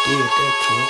did that, kid.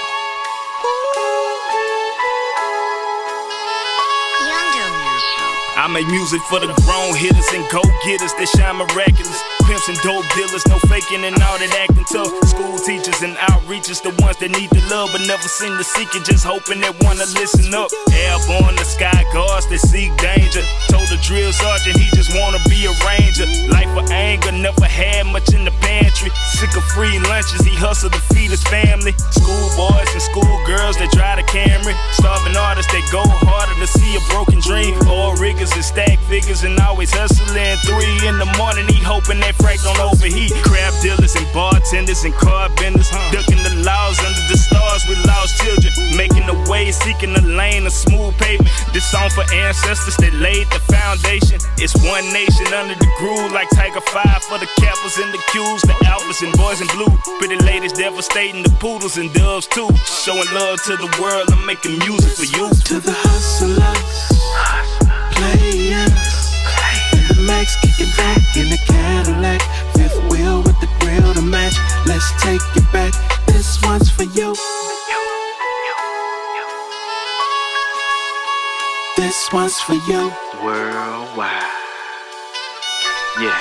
I make music for the grown hitters and go-getters that shine miraculous. Pimps and dope dealers, no faking and all that acting tough. School teachers and outreachers, the ones that need the love but never seem to seek it, just hoping they wanna listen up. Airborne, the sky guards that seek danger. Told the drill sergeant he just wanna be a ranger. Life of anger, never had much in the pantry. Sick of free lunches, he hustled to feed his family. Schoolboys and schoolgirls that drive the Camry. Starving artists that go harder to see a broken dream. Oil riggers and stack figures and always hustling. 3 in the morning, he hoping that frack don't overheat. Crab dealers and bartenders and car benders. Ducking the laws under the stars with lost children. Making a way, seeking a lane, a smooth pavement. This song for ancestors that laid the foundation. It's one nation under the groove like Tiger 5 for the Kappas and the Qs, the Alphas and boys in blue. Pretty ladies devastating the poodles and doves too. Showing love to the world, I'm making music for you. To the hustlers, players, and the Max kicking back in the Cadillac. Fifth wheel with the grill to match. Let's take it back. This one's for you. This one's for you. Worldwide. Yeah.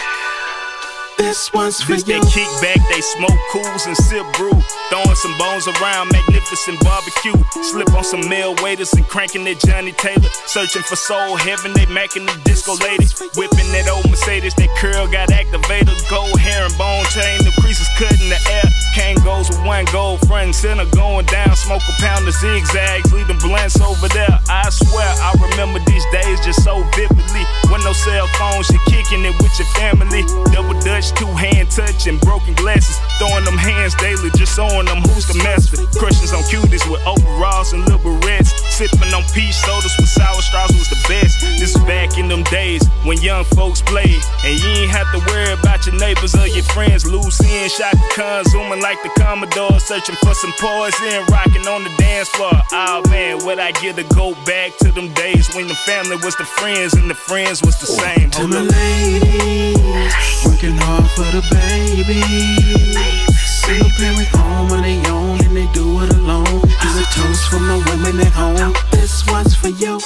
This one's for Bitch, you. they kick back, they smoke cools and sip brew. Throwing some bones around, magnificent barbecue. Slip on some male waiters and cranking that Johnny Taylor. Searching for soul heaven, they macking the disco lady. Whipping that old Mercedes, that curl got activated. Gold herringbone chain, the creases cut in the air. Cane goes with one gold, front and center going down. Smoke a pound of zigzags, leaving blunts over there. I swear I remember these days just so vividly. When no cell phones, you're kicking it with your family. Double Dutch, 2-hand touch and broken glasses. Throwing them hands daily, just showing them who's the master. Crushings on cuties with overalls and little berets. Sipping on peach sodas with sour straws was the best. This is back in them days when young folks played. And you ain't have to worry about your neighbors or your friends. Lucy and Shaka Khan zooming like the Commodore. Searching for some poison, rocking on the dance floor. Oh man, what I get to go back to them days when the family was the friends and the friends was the same. To my ladies, working hard for the baby. Single parent home on their own and they do it alone. Here's a toast for my women at home. This one's for you.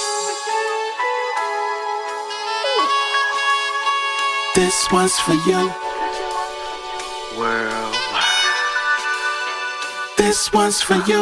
This one's for you. Worldwide. This one's for you.